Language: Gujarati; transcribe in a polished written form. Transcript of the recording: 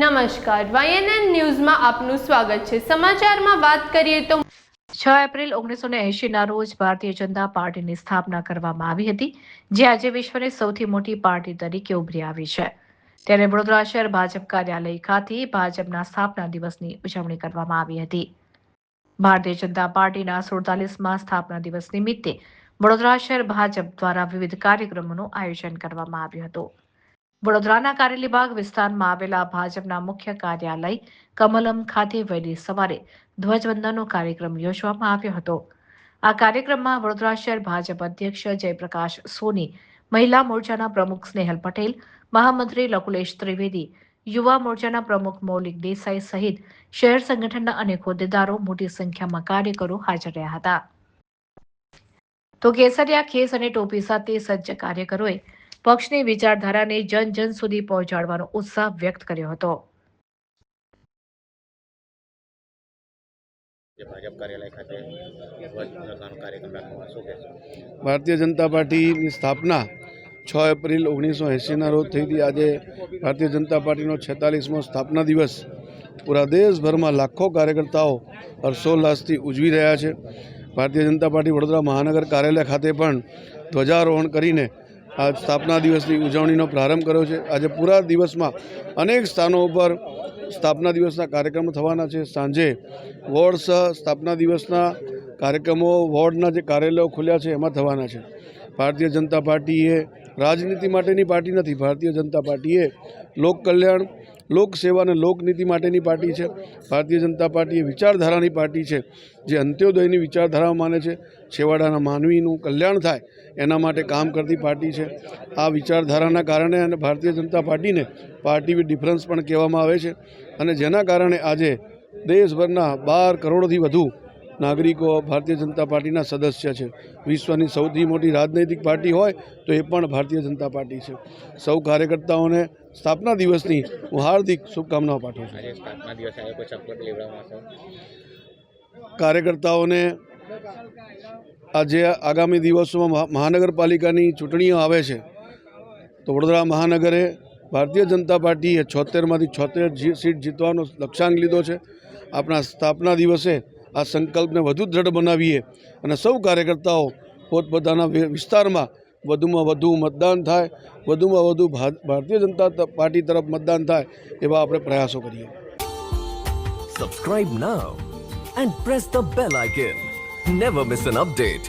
નમસ્કાર, YNN ન્યૂઝમાં આપનું સ્વાગત છે। સમાચારમાં વાત કરીએ તો 6 એપ્રિલ 1980 ના રોજ ભારતીય જનતા પાર્ટીની સ્થાપના કરવામાં આવી હતી, જે આજે વિશ્વની સૌથી મોટી પાર્ટી તરીકે ઉભરી આવી છે। ત્યારે વડોદરા શહેર ભાજપ કાર્યાલય ખાતે ભાજપના સ્થાપના દિવસની ઉજવણી કરવામાં આવી હતી। ભારતીય જનતા પાર્ટીના 47મા સ્થાપના દિવસ નિમિત્તે વડોદરા શહેર ભાજપ દ્વારા વિવિધ કાર્યક્રમોનું આયોજન કરવામાં આવ્યું હતું। વડોદરાના કારેલીબાગ વિસ્તારમાં આવેલા ભાજપના મુખ્ય કાર્યાલય કમલમ ખાતે વહેલી સવારે ધ્વજવંદનનો કાર્યક્રમ યોજવામાં આવ્યો હતો। આ કાર્યક્રમમાં વડોદરા શહેર ભાજપ અધ્યક્ષ જયપ્રકાશ સોની, મહિલા મોરચાના પ્રમુખ સ્નેહલ પટેલ, મહામંત્રી લકુલેશ ત્રિવેદી, યુવા મોરચાના પ્રમુખ મૌલિક દેસાઈ સહિત શહેર સંગઠનના અનેક હોદ્દેદારો, મોટી સંખ્યામાં કાર્યકરો હાજર રહ્યા હતા। તો કેસરિયા ખેસ અને ટોપી સાથે સજ્જ કાર્યકરોએ પક્ષની વિચારધારાને જન સુધી પહોંચાડવાનો ઉત્સાહ વ્યક્ત કર્યો હતો। ભારતીય જનતા પાર્ટીની સ્થાપના 6 એપ્રિલ 1980ના રોજ થઈ હતી। આજે ભારતીય જનતા પાર્ટીનો 46મો સ્થાપના દિવસ પૂરા દેશભરમાં લાખો કાર્યકર્તાઓ હર્ષોલ્લાસથી ઉજવી રહ્યા છે। ભારતીય જનતા પાર્ટી વડોદરા મહાનગર કાર્યાલય ખાતે પણ ધ્વજારોહણ કરીને આ સ્થાપના દિવસની ઉજવણીનો પ્રારંભ કર્યો છે। આજે પૂરા દિવસમાં અનેક સ્થાનો ઉપર સ્થાપના દિવસના કાર્યક્રમો થવાના છે। સાંજે વોર્ડ સ્થાપના દિવસના કાર્યક્રમો વોર્ડના જે કાર્યાલયો ખુલ્યા છે એમાં થવાના છે। ભારતીય જનતા પાર્ટી એ રાજનીતિ માટેની પાર્ટી નથી। ભારતીય જનતા પાર્ટી એ લોક કલ્યાણ, લોકસેવા અને લોકનીતિ માટેની પાર્ટી છે। ભારતીય જનતા પાર્ટી એ વિચારધારાની પાર્ટી છે, જે અંત્યોદયની વિચારધારા માને છે, છેવાડાના માનવીનું કલ્યાણ થાય એના માટે કામ કરતી પાર્ટી છે। આ વિચારધારાના કારણે અને ભારતીય જનતા પાર્ટીને પાર્ટી વિથ ડિફરન્સ પણ કહેવામાં આવે છે, અને જેના કારણે આજે દેશભરના 12 કરોડથી વધુ નાગરિકો ભારતીય જનતા પાર્ટીના સદસ્ય છે। વિશ્વની સૌથી મોટી રાજનૈતિક પાર્ટી હોય તો એ પણ ભારતીય જનતા પાર્ટી છે। સૌ કાર્યકર્તાઓને સ્થાપના દિવસની હું હાર્દિક શુભકામનાઓ પાઠવું છું। કાર્યકર્તાઓને આજે આગામી દિવસોમાં મહાનગરપાલિકાની ચૂંટણીઓ આવે છે, તો વડોદરા મહાનગરે ભારતીય જનતા પાર્ટીએ 76માંથી 76 સીટ જીતવાનો લક્ષ્યાંક લીધો છે। આપણા સ્થાપના દિવસે આ સંકલ્પને વધુ દ્રઢ બનાવીએ અને સૌ કાર્યકર્તાઓ પોતપોતાના વિસ્તારમાં વધુમાં વધુ મતદાન થાય, વધુમાં વધુ ભારતીય જનતા પાર્ટી તરફ મતદાન થાય એવા આપણે પ્રયાસો કરીએ। Subscribe now and press the bell icon. Never miss an update.